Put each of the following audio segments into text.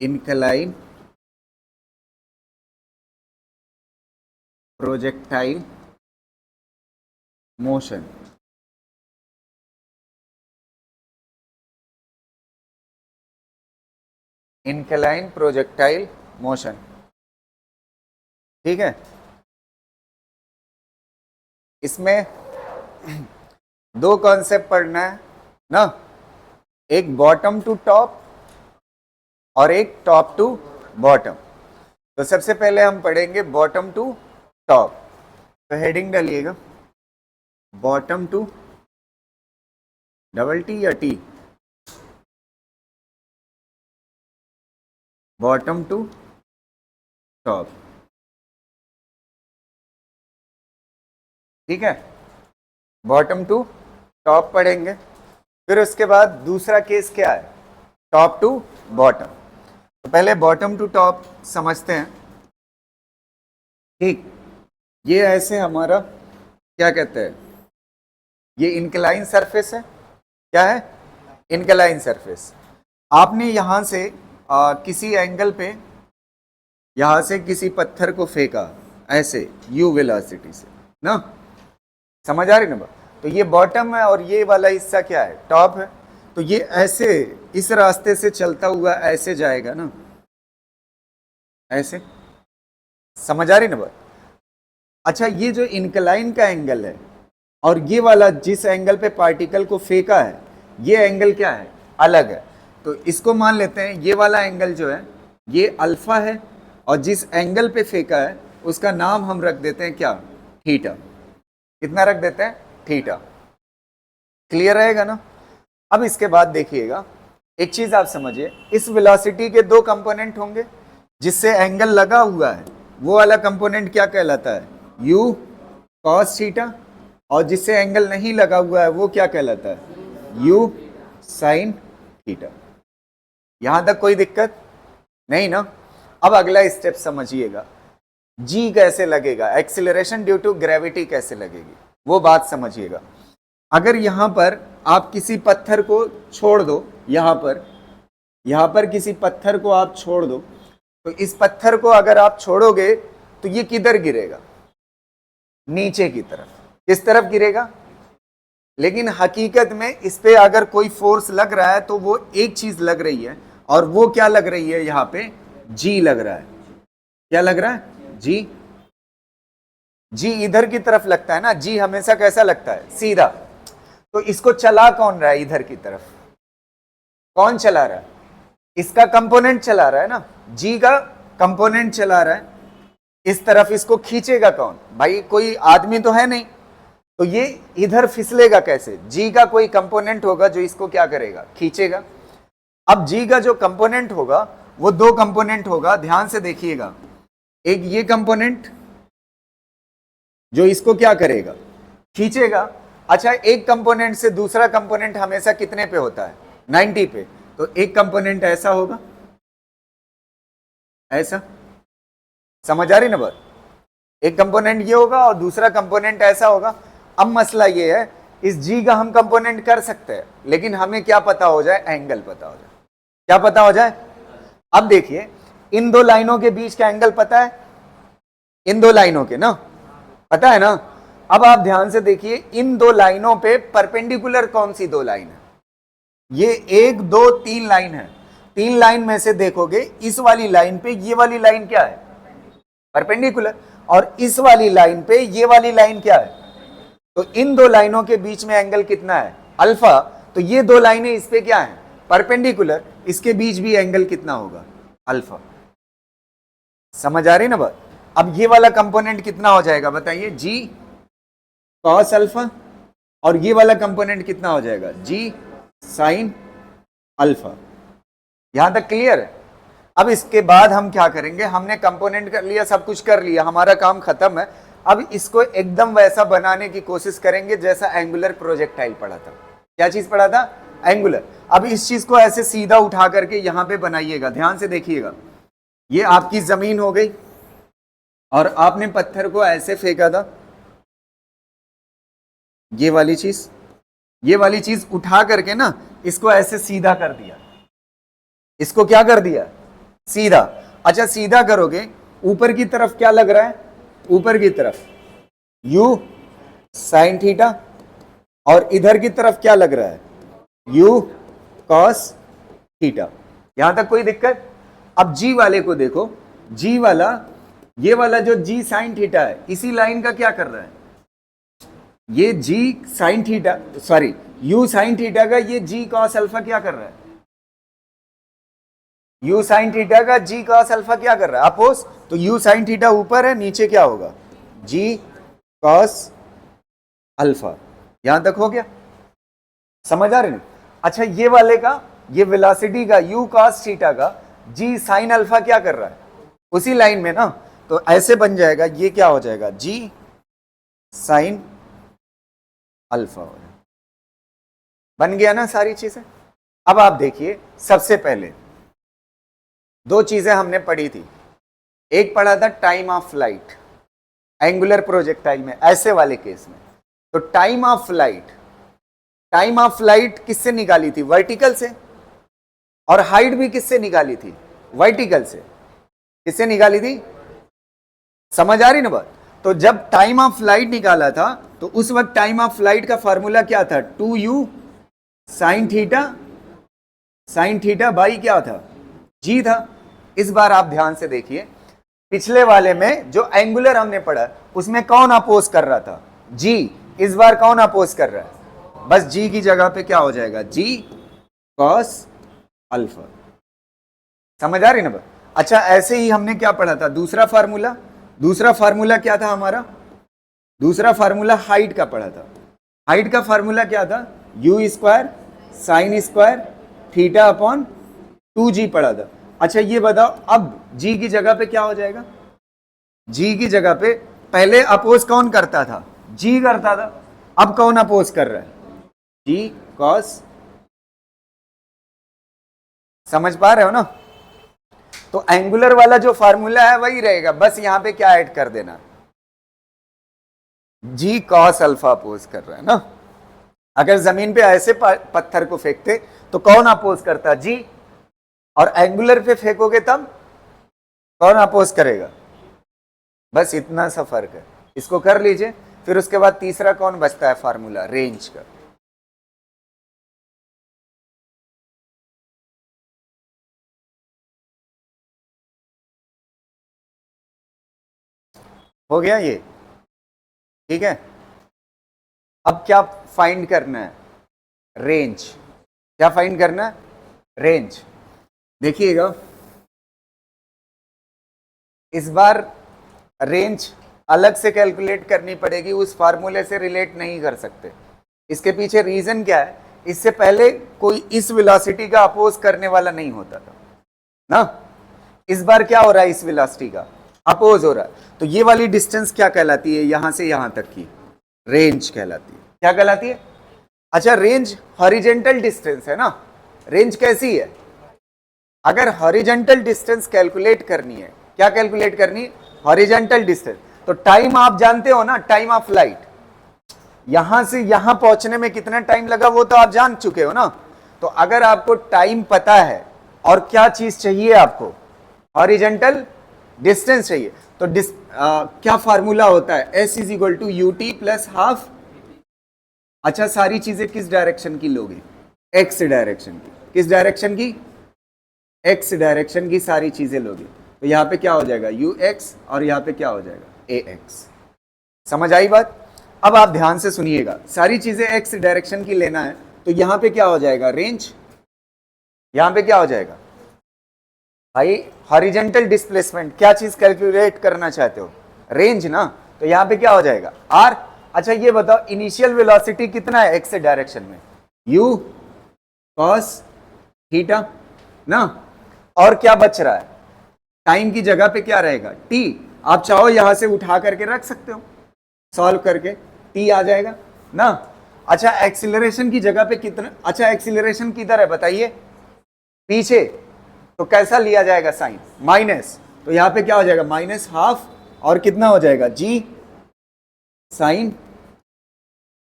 incline projectile motion. incline projectile motion, ठीक है। इसमें दो कॉन्सेप्ट पढ़ना है ना, एक बॉटम टू टॉप और एक टॉप टू बॉटम। तो सबसे पहले हम पढ़ेंगे बॉटम टू टॉप। तो हेडिंग डालिएगा बॉटम टू डबल टी या टी, बॉटम टू टॉप, ठीक है। बॉटम टू टॉप पढ़ेंगे। फिर उसके बाद दूसरा केस क्या है, टॉप टू बॉटम। तो पहले बॉटम टू टॉप समझते हैं, ठीक। ये ऐसे हमारा क्या कहते हैं, ये इनक्लाइन सरफेस है। क्या है, इनक्लाइन सरफेस। आपने यहां से किसी एंगल पे यहां से किसी पत्थर को फेंका ऐसे यू वेलोसिटी से ना, समझ आ रही ना। तो ये बॉटम है और ये वाला हिस्सा क्या है, टॉप है। तो ये ऐसे इस रास्ते से चलता हुआ ऐसे जाएगा ना, ऐसे, समझ आ रही ना बात। अच्छा, ये जो इनक्लाइन का एंगल है और ये वाला जिस एंगल पे पार्टिकल को फेंका है, ये एंगल क्या है, अलग है। तो इसको मान लेते हैं ये वाला एंगल जो है ये अल्फा है, और जिस एंगल पे फेंका है उसका नाम हम रख देते हैं क्या, थीटा। कितना रख देते हैं, थीटा। क्लियर रहेगा ना। अब इसके बाद देखिएगा एक चीज आप समझिए, इस वेलोसिटी के दो कंपोनेंट होंगे। जिससे एंगल लगा हुआ है वो वाला कंपोनेंट क्या कहलाता है, u cos थीटा, और जिससे एंगल नहीं लगा हुआ है वो क्या कहलाता है, u sin थीटा। यहां तक कोई दिक्कत नहीं ना। अब अगला स्टेप समझिएगा, g कैसे लगेगा, एक्सीलरेशन ड्यू टू ग्रेविटी कैसे लगेगी, वो बात समझिएगा। अगर यहां पर आप किसी पत्थर को छोड़ दो, यहां पर किसी पत्थर को आप छोड़ दो, तो इस पत्थर को अगर आप छोड़ोगे तो ये किधर गिरेगा, नीचे की तरफ। किस तरफ गिरेगा, लेकिन हकीकत में इस पे अगर कोई फोर्स लग रहा है तो वो एक चीज लग रही है, और वो क्या लग रही है, यहां पे जी लग रहा है। क्या लग रहा है, जी। जी इधर की तरफ लगता है ना, जी हमेशा कैसा लगता है, सीधा। तो इसको चला कौन रहा है, इधर की तरफ कौन चला रहा है, इसका कंपोनेंट चला रहा है ना, जी का कंपोनेंट चला रहा है। इस तरफ इसको खींचेगा कौन, भाई कोई आदमी तो है नहीं। तो ये इधर फिसलेगा कैसे, जी का कोई कंपोनेंट होगा जो इसको क्या करेगा, खींचेगा। अब जी का जो कंपोनेंट होगा वो दो कंपोनेंट होगा, ध्यान से देखिएगा। एक ये कंपोनेंट जो इसको क्या करेगा, खींचेगा। अच्छा, एक कंपोनेंट से दूसरा कंपोनेंट हमेशा कितने पे होता है, 90 पे। तो एक कंपोनेंट ऐसा होगा, ऐसा, समझ आ रही ना बात। एक कंपोनेंट ये होगा और दूसरा कंपोनेंट ऐसा होगा। अब मसला ये है, इस जी का हम कंपोनेंट कर सकते हैं, लेकिन हमें क्या पता हो जाए, एंगल पता हो जाए। क्या पता हो जाए, अब देखिए इन दो लाइनों के बीच का एंगल पता है, इन दो लाइनों के ना, पता है ना। अब आप ध्यान से देखिए, इन दो लाइनों पे परपेंडिकुलर कौन सी दो लाइन है, ये 1 2 3 लाइन है। 3 लाइन में से देखोगे इस वाली लाइन पे ये वाली लाइन क्या है, परपेंडिकुलर, और इस वाली लाइन पे ये वाली लाइन क्या है। तो इन दो लाइनों के बीच में एंगल कितना है, अल्फा। तो ये दो लाइनें इस पे क्या है, परपेंडिकुलर, इसके बीच भी एंगल कितना होगा, अल्फा। समझ आ रही ना बात। अब ये वाला कंपोनेंट कितना हो जाएगा बताइए, जी कॉस अल्फा, और ये वाला कंपोनेंट कितना हो जाएगा, जी साइन अल्फा। यहां तक क्लियर है। अब इसके बाद हम क्या करेंगे, हमने कंपोनेंट कर लिया, सब कुछ कर लिया, हमारा काम खत्म है। अब इसको एकदम वैसा बनाने की कोशिश करेंगे जैसा एंगुलर प्रोजेक्टाइल पढ़ा था। क्या चीज पढ़ा था, एंगुलर। अब इस चीज को ऐसे सीधा उठा करके यहां पे बनाइएगा, ध्यान से देखिएगा। ये आपकी जमीन हो गई और आपने पत्थर को ऐसे फेंका था, ये वाली चीज उठा करके ना इसको ऐसे सीधा कर दिया। इसको क्या कर दिया, सीधा। अच्छा सीधा करोगे, ऊपर की तरफ क्या लग रहा है, ऊपर की तरफ u साइन थीटा, और इधर की तरफ क्या लग रहा है, u कॉस थीटा। यहां तक कोई दिक्कत? अब g वाले को देखो, g वाला, ये वाला जो g साइन थीटा है, इसी लाइन का क्या कर रहा है, ये g sine theta, sorry u sine theta का ये g कॉस अल्फा क्या कर रहा है, u साइन थीटा का g कॉस अल्फा क्या कर रहा है, अपोज। तो u साइन थीटा ऊपर है, नीचे क्या होगा, g कॉस अल्फा। यहां तक हो गया, समझ आ रही? अच्छा ये वाले का, ये वेलोसिटी का u cos थीटा का g साइन अल्फा क्या कर रहा है, उसी लाइन में ना, तो ऐसे बन जाएगा, ये क्या हो जाएगा, g साइन अल्फा। बन गया ना सारी चीजें। अब आप देखिए, सबसे पहले दो चीजें हमने पढ़ी थी, एक पढ़ा था time of flight angular projectile में, ऐसे वाले केस में। तो टाइम ऑफ फ्लाइट किससे निकाली थी, वर्टिकल से, और हाइट भी किससे निकाली थी, वर्टिकल से। किससे निकाली थी, समझ आ रही ना बात? तो जब टाइम ऑफ फ्लाइट निकाला था, तो उस वक्त टाइम ऑफ फ्लाइट का फॉर्मूला क्या था, 2u साइन थीटा बाई क्या था, g था। इस बार आप ध्यान से देखिए, पिछले वाले में जो एंगुलर हमने पढ़ा, उसमें कौन अपोज कर रहा था, g। इस बार कौन अपोज कर रहा है, बस g की जगह पे क्या हो जाएगा, g cos अल्फा। समझ आ रही ना बात? अच्छा ऐसे ही हमने क्या पढ़ा था, दूसरा फार्मूला क्या था हमारा, दूसरा फार्मूला हाइट का पढ़ा था। हाइट का फार्मूला क्या था, u square sine square theta upon 2g पढ़ा था। अच्छा ये बताओ, अब g की जगह पे क्या हो जाएगा, g की जगह पे पहले अपोज कौन करता था, g करता था, अब कौन अपोज कर रहा है, g cos। समझ पा रहे हो ना? तो एंगुलर वाला जो फार्मूला है वही रहेगा, बस यहां पे क्या ऐड कर देना, जी कॉस अल्फा अपोज कर रहा है ना। अगर जमीन पे ऐसे पत्थर को फेंकते तो कौन अपोज करता, जी, और एंगुलर पे फेंकोगे तब कौन अपोज करेगा, बस इतना सा फर्क है। इसको कर लीजिए, फिर उसके बाद तीसरा कौन बचता है फार्मूला, रेंज का। हो गया ये, ठीक है। अब क्या फाइंड करना है, रेंज। क्या फाइंड करना है, रेंज। देखिएगा इस बार रेंज अलग से कैलकुलेट करनी पड़ेगी, उस फार्मूले से रिलेट नहीं कर सकते। इसके पीछे रीजन क्या है, इससे पहले कोई इस वेलोसिटी का अपोज करने वाला नहीं होता था ना, इस बार क्या हो रहा है, इस वेलोसिटी का अपोज हो रहा है। तो ये वाली डिस्टेंस क्या कहलाती है, यहां से यहां तक की रेंज कहलाती है। क्या कहलाती है? अच्छा रेंज हॉरिजेंटल डिस्टेंस है ना। रेंज कैसी है, अगर हॉरिजेंटल डिस्टेंस कैलकुलेट करनी है, क्या कैलकुलेट करनी है, हॉरिजेंटल डिस्टेंस। तो टाइम आप जानते हो ना, टाइम ऑफ फ्लाइट, यहां से यहां पहुंचने में कितना टाइम लगा वो तो आप जान चुके हो ना। तो अगर आपको टाइम पता है और क्या चीज चाहिए आपको, हॉरिजेंटल डिस्टेंस चाहिए, तो क्या फार्मूला होता है, s is equal to u t plus half. अच्छा सारी चीजें किस डायरेक्शन की लोगे, x डायरेक्शन की। किस डायरेक्शन की, x डायरेक्शन की सारी चीजें लोगे। तो यहां पे क्या हो जाएगा, ux, और यहां पे क्या हो जाएगा, ax। समझ आई बात? अब आप ध्यान से सुनिएगा, सारी चीजें x डायरेक्शन की लेना है, तो यहां पे क्या हो जाएगा, रेंज। यहां पे क्या हो जाएगा भाई, हॉरिजेंटल डिस्प्लेसमेंट। क्या चीज कैलकुलेट करना चाहते हो, रेंज ना। तो यहां पे क्या हो जाएगा, r। अच्छा ये बताओ, इनिशियल वेलोसिटी कितना है x डायरेक्शन में, u cos थीटा ना, और क्या बच रहा है, टाइम की जगह पे क्या रहेगा, t। आप चाहो यहां से उठा करके रख सकते हो, सॉल्व करके t आ जाएगा ना। अच्छा एक्सीलरेशन की जगह पे कितना, अच्छा एक्सीलरेशन किधर है बताइए, पीछे, तो कैसा लिया जाएगा साइन, माइनस। तो यहां पे क्या हो जाएगा, माइनस हाफ, और कितना हो जाएगा, g साइन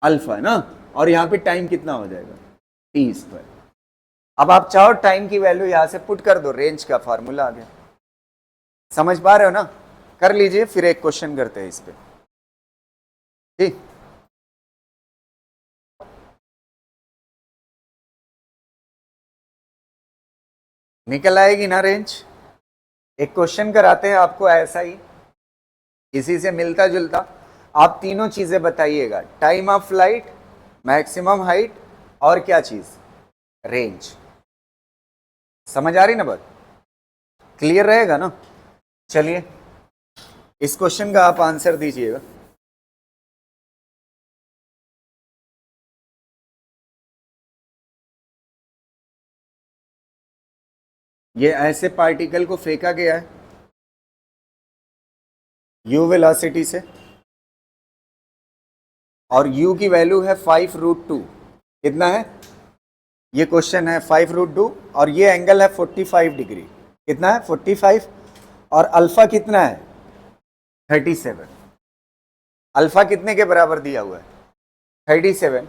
अल्फा ना, और यहां पे टाइम कितना हो जाएगा, t स्क्वायर। अब आप चाहो टाइम की वैल्यू यहां से पुट कर दो, रेंज का फॉर्मूला आ गया। समझ पा रहे हो ना? कर लीजिए, फिर एक क्वेश्चन करते हैं इस पे। ठीक, निकल आएगी ना रेंज? एक क्वेश्चन कराते हैं आपको ऐसा ही, इसी से मिलता जुलता। आप तीनों चीजें बताइएगा, time of flight, maximum height, और क्या चीज, रेंज। समझ आ रही ना बात? क्लियर रहेगा ना? चलिए इस क्वेश्चन का आप आंसर दीजिएगा। ये ऐसे पार्टिकल को फेंका गया है u वेलोसिटी से, और u की वैल्यू है 5√2। कितना है? ये क्वेश्चन है 5√2, और ये एंगल है 45 डिग्री। कितना है? 45। और अल्फा कितना है? 37। अल्फा कितने के बराबर दिया हुआ है? 37।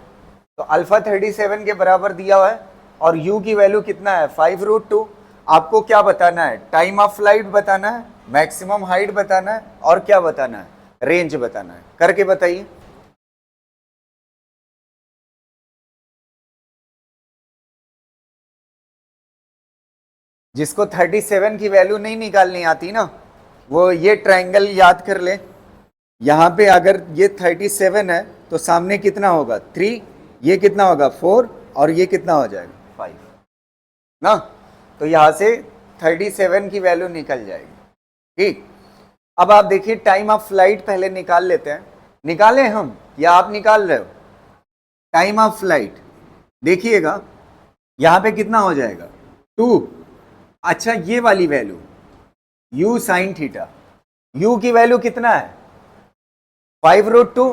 तो अल्फा 37 के बराबर दिया हुआ है, और u की वैल्यू कितना है? 5√2। आपको क्या बताना है? टाइम ऑफ फ्लाइट बताना है, मैक्सिमम हाइट बताना है, और क्या बताना है? रेंज बताना है। करके बताइए। जिसको 37 की वैल्यू नहीं निकालनी आती ना, वो ये ट्रायंगल याद कर ले। यहां पे अगर ये 37 है तो सामने कितना होगा? 3, ये कितना होगा? 4, और ये कितना हो जाएगा? 5 ना। तो यहां से 37 की वैल्यू निकल जाएगी। ठीक, अब आप देखिए टाइम ऑफ फ्लाइट पहले निकाल लेते हैं। निकालें हम या आप निकाल रहे हो? टाइम ऑफ फ्लाइट देखिएगा, यहां पे कितना हो जाएगा? 2। अच्छा, ये वाली value u sine theta, u की वैल्यू कितना है? 5√2,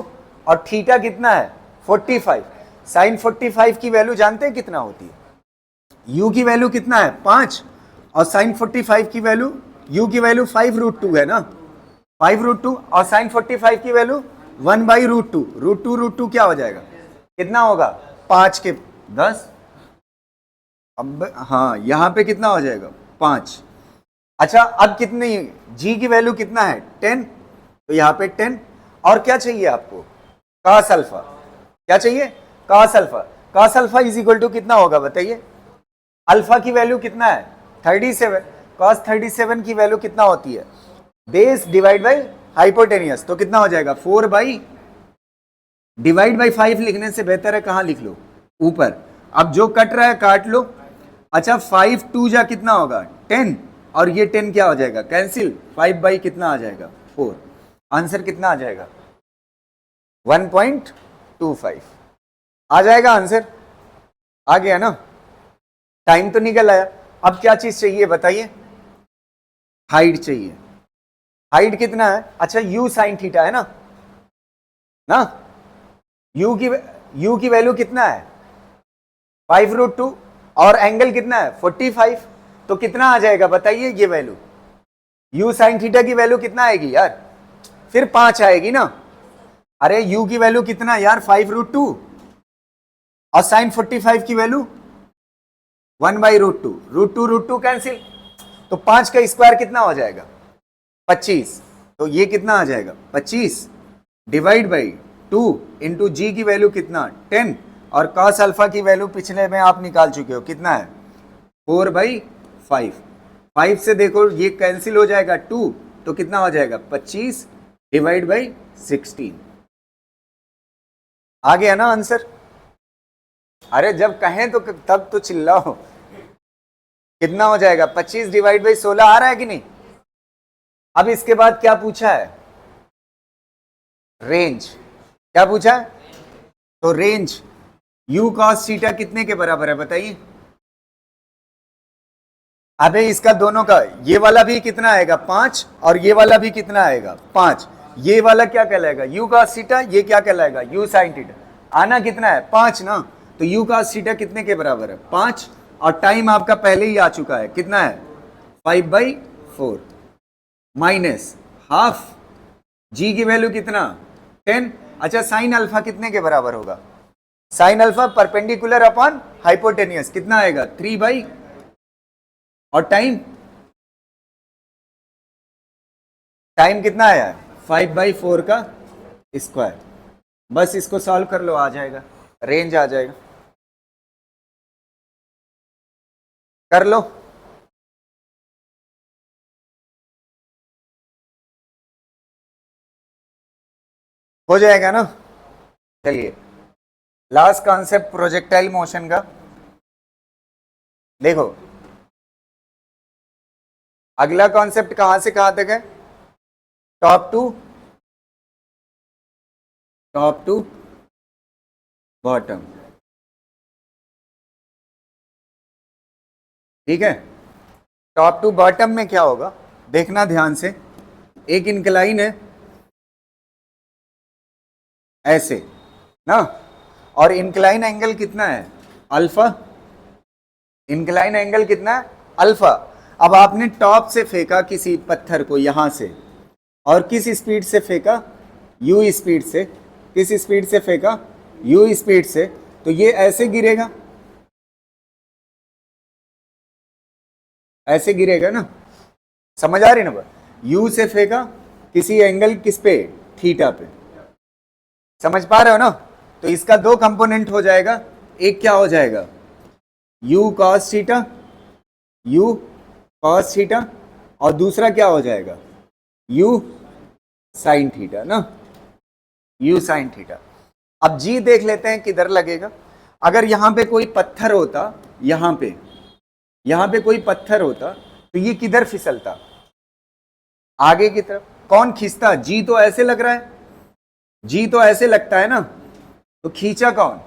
और थीटा कितना है? 45। साइन 45 की वैल्यू जानते हैं कितना होती है? u की वैल्यू कितना है? 5, और साइन 45 की वैल्यू, u की वैल्यू 5√2 है ना, 5√2, और साइन 45 की वैल्यू 1/√2। √2 क्या हो जाएगा? कितना होगा? 5 के 10। अब हाँ, यहां पे कितना हो जाएगा? 5। अच्छा, अब कितनी g की वैल्यू कितना है? 10। तो यहां पे 10, और क्या चाहिए आपको? cos alpha. क्या चाहिए? cos alpha. cos alpha is equal to कितना होगा बताइए? अल्फा की वैल्यू कितना है? 37। cos 37 की वैल्यू कितना होती है? Base divide by hypotenuse. तो कितना हो जाएगा? 4 बाई, डिवाइड बाई 5 लिखने से बेहतर है कहां लिख लो? ऊपर। अब जो कट रहा है काट लो। अच्छा, 5 2 जा कितना होगा? 10, और ये 10 क्या हो जाएगा? कैंसिल। 5 बाई कितना आ जाएगा? 4। आंसर कितना आ जाएगा? 1.25 आ जाएगा आंसर। आ गया ना? टाइम तो निकल आया। अब क्या चीज चाहिए बताइए? हाइट चाहिए। हाइट कितना है? अच्छा, u साइन थीटा है ना, ना u की वैल्यू कितना है? 5√2, और एंगल कितना है? 45। तो कितना आ जाएगा बताइए ये वैल्यू? u साइन थीटा की वैल्यू कितना आएगी यार? फिर 5 आएगी ना। अरे u की वैल्यू कितना यार? 5√2, और साइन 45 की वैल्यू 1/√2। √2 कैंसिल। तो 5 का स्क्वायर कितना हो जाएगा? 25। तो ये कितना आ जाएगा? 25 डिवाइड बाई 2 इंटू जी की वैल्यू कितना? 10, और cos अल्फा की वैल्यू पिछले में आप निकाल चुके हो, कितना है? 4/5। 5 से देखो ये कैंसिल हो जाएगा 2, तो कितना हो जाएगा? 25 डिवाइड बाई 16। आ गया ना आंसर? अरे जब कहें तो तब तो चिल्लाओ। कितना हो जाएगा? 25 डिवाइड बाई 16 आ रहा है कि नहीं? अब इसके बाद क्या पूछा है? रेंज। क्या पूछा है? तो रेंज u cos थीटा कितने के बराबर है बताइए? अबे इसका दोनों का, ये वाला भी कितना आएगा? 5, और ये वाला भी कितना आएगा? 5। ये वाला क्या कहलाएगा? u cos theta. ये क्या कहलाएगा? u sin theta. आना कितना है? 5 ना। तो u cos थीटा कितने के बराबर है? 5, और टाइम आपका पहले ही आ चुका है, कितना है? 5/4 माइनस हाफ, g की वैल्यू कितना? 10। अच्छा, साइन अल्फा कितने के बराबर होगा? Sine alpha perpendicular upon hypotenuse कितना आएगा 3 बाई, और टाइम कितना आया है 5/4 का स्क्वायर। बस इसको सॉल्व कर लो, आ जाएगा, रेंज आ जाएगा, कर लो। हो जाएगा ना। चलिए लास्ट कॉन्सेप्ट प्रोजेक्टाइल मोशन का देखो। अगला कॉन्सेप्ट कहां से कहां तक है, टॉप टू बॉटम, ठीक है। टॉप टू बॉटम में क्या होगा देखना ध्यान से, एक इंक्लाइन है ऐसे ना, और इंक्लाइन एंगल कितना है अल्फा, इंक्लाइन एंगल कितना है अल्फा। अब आपने टॉप से फेंका किसी पत्थर को यहां से, और किस स्पीड से फेंका, यू स्पीड से, किस स्पीड से फेंका, यू स्पीड से, तो ये ऐसे गिरेगा, ऐसे गिरेगा ना, समझ आ रही ना बात। यू से फेंका किसी एंगल किस पे, थीटा पे, समझ पा रहे हो ना। तो इसका दो कंपोनेंट हो जाएगा, एक क्या हो जाएगा you cos theta, you cos theta, और दूसरा क्या हो जाएगा यू साइन थीटा ना, यू साइन थीटा। अब जी देख लेते हैं किधर लगेगा। अगर यहां पे कोई पत्थर होता, यहां पे कोई पत्थर होता तो ये किधर फिसलता, आगे की तरफ। कौन खींचता, जी तो ऐसे लग रहा है, जी तो ऐसे लगता है ना, तो खींचा कौन,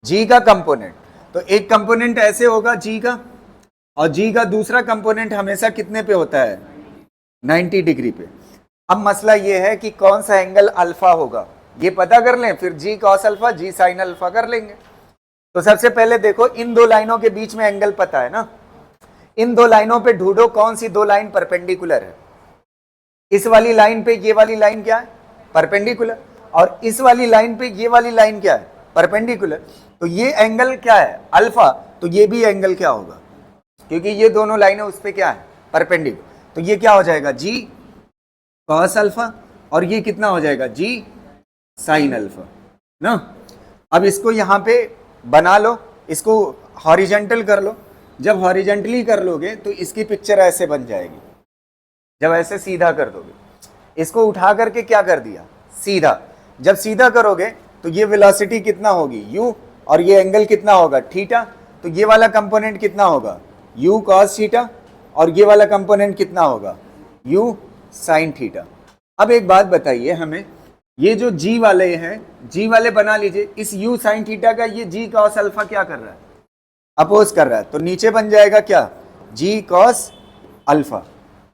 जी का कंपोनेंट। तो एक कंपोनेंट ऐसे होगा जी का, और जी का दूसरा कंपोनेंट हमेशा कितने पे होता है 90 डिग्री पे। अब मसला ये है कि कौन सा एंगल अल्फा होगा, ये पता कर लें, फिर जी कॉस अल्फा जी साइन अल्फा कर लेंगे। तो सबसे पहले देखो इन दो लाइनों के बीच में एंगल पता है ना, इन दो लाइनों पे ढूंढो कौन सी दो लाइन परपेंडिकुलर है। इस वाली लाइन पे ये वाली लाइन क्या है परपेंडिकुलर, और इस वाली लाइन पे ये वाली लाइन क्या है परपेंडिकुलर। तो ये एंगल क्या है अल्फा, तो ये भी एंगल क्या होगा, क्योंकि ये दोनों लाइनें उस पे क्या है परपेंडिकुलर। तो ये क्या हो जाएगा जी कॉस अल्फा, और ये कितना हो जाएगा जी साइन अल्फा ना। अब इसको यहां पे बना लो, इसको हॉरिजेंटल कर लो। जब हॉरिजेंटली कर लोगे तो इसकी पिक्चर ऐसे बन जाएगी, जब ऐसे सीधा कर दोगे, इसको उठा करके क्या कर दिया सीधा। जब सीधा करोगे तो ये वेलोसिटी कितना होगी u, और ये एंगल कितना होगा थीटा। तो ये वाला कंपोनेंट कितना होगा u cos थीटा, और ये वाला कंपोनेंट कितना होगा u sin थीटा। अब एक बात बताइए हमें, ये जो g वाले हैं, g वाले बना लीजिए, इस u sin थीटा का ये g cos अल्फा क्या कर रहा है अपोज कर रहा है, तो नीचे बन जाएगा क्या g cos अल्फा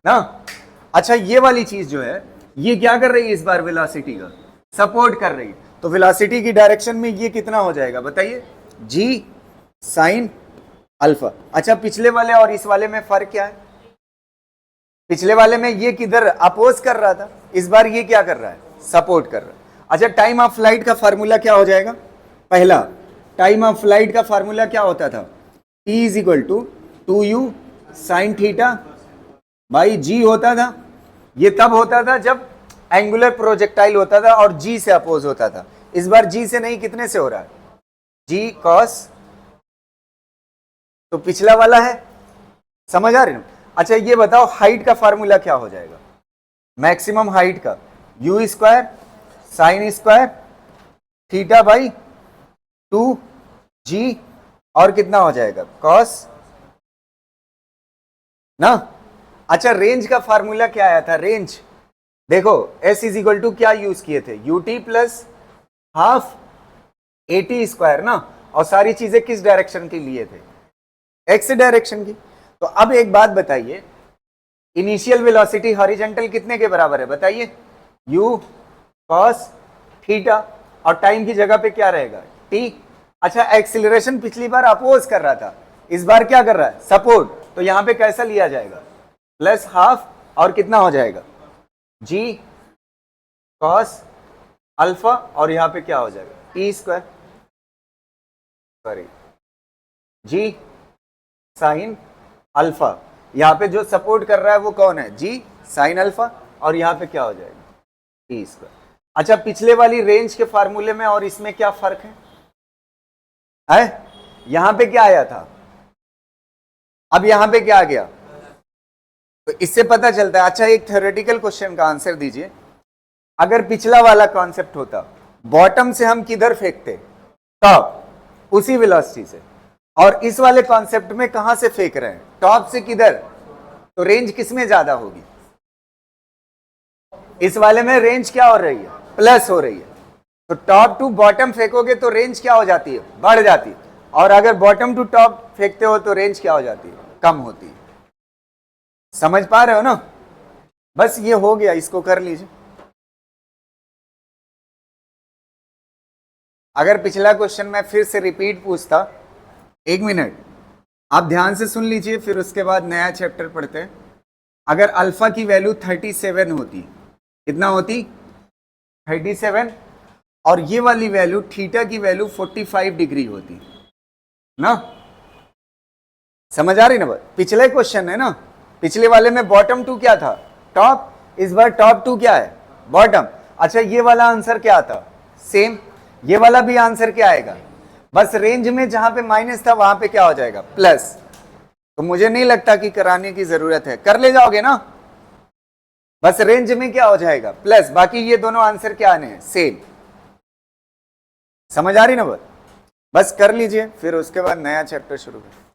ना। अच्छा ये वाली चीज जो है ये क्या कर रही है, इस बार वेलोसिटी का सपोर्ट कर रही है, तो वेलोसिटी की डायरेक्शन में ये कितना हो जाएगा बताइए जी साइन अल्फा। अच्छा पिछले वाले और इस वाले में फर्क क्या है, पिछले वाले में ये किधर अपोज कर रहा था, इस बार ये क्या कर रहा है सपोर्ट कर रहा है। अच्छा टाइम ऑफ फ्लाइट का फार्मूला क्या हो जाएगा, पहला टाइम ऑफ फ्लाइट का फार्मूला क्या होता था T is equal to 2u sine theta by g होता था। ये तब होता था जब एंगुलर प्रोजेक्टाइल होता था और जी से अपोज होता था। इस बार जी से नहीं, कितने से हो रहा है जी कॉस, तो पिछला वाला है, समझ आ रही है। अच्छा ये बताओ हाइट का फार्मूला क्या हो जाएगा, मैक्सिमम हाइट का you square sine square theta by 2g, और कितना हो जाएगा कॉस ना। अच्छा रेंज का फार्मूला क्या आया था, रेंज देखो s इज इक्वल टू क्या यूज किए थे ut plus half at square ना, और सारी चीजें किस डायरेक्शन के लिए थे x डायरेक्शन की। तो अब एक बात बताइए, इनिशियल वेलोसिटी हॉरिजॉन्टल कितने के बराबर है बताइए u cos थीटा, और टाइम की जगह पे क्या रहेगा t। अच्छा एक्सीलरेशन पिछली बार अपोज कर रहा था, इस बार क्या कर रहा है सपोर्ट, तो यहां पे कैसा लिया जाएगा प्लस हाफ, और कितना हो जाएगा जी कॉस अल्फा, और यहां पे क्या हो जाएगा टी स्क्वायर। सॉरी जी साइन अल्फा, यहाँ पे जो सपोर्ट कर रहा है वो कौन है, जी साइन अल्फा, और यहाँ पे क्या हो जाएगा, टी स्क्वायर। अच्छा, पिछले वाली रेंज के फार्मूले में और इसमें क्या फर्क है? यहां पे क्या आया था, अब यहां पे क्या आ गया, तो इससे पता चलता है। अच्छा, एक थ्योरेटिकल क्वेश्चन का आंसर दीजिए। अगर पिछला वाला कॉन्सेप्ट होता, बॉटम से हम किधर फेंकते, टॉप, उसी वेलोसिटी से, और इस वाले कॉन्सेप्ट में कहां से फेंक रहे हैं, टॉप से किधर, तो रेंज किसमें ज्यादा होगी, इस वाले में रेंज क्या हो रही है, प्लस हो रही है। तो टॉप टू बॉटम फेंकोगे तो रेंज क्या हो जाती है, बढ़ जाती है, और अगर बॉटम टू टॉप फेंकते हो तो रेंज क्या हो जाती है, कम होती है। समझ पा रहे हो ना? बस ये हो गया, इसको कर लीजिए। अगर पिछला क्वेश्चन मैं फिर से रिपीट पूछता, 1 मिनट आप ध्यान से सुन लीजिए, फिर उसके बाद नया चैप्टर पढ़ते हैं। अगर अल्फा की वैल्यू 37 होती, कितना होती, 37, और ये वाली वैल्यू थीटा की वैल्यू 45 डिग्री होती ना, समझ आ रही ना बात? पिछले क्वेश्चन है ना, पिछले वाले में बॉटम टू क्या था, टॉप, इस बार टॉप टू क्या है, बॉटम। अच्छा, ये वाला आंसर क्या आता, सेम, ये वाला भी आंसर क्या आएगा, बस रेंज में जहां पे माइनस था वहां पे क्या हो जाएगा, प्लस। तो मुझे नहीं लगता कि कराने की जरूरत है, कर ले जाओगे ना, बस रेंज में क्या हो जाएगा, प्लस, बाकी ये दोनों आंसर क्या आने हैं, सेम। समझ आ रही ना बात? बस कर लीजिए, फिर उसके बाद नया चैप्टर शुरू करें।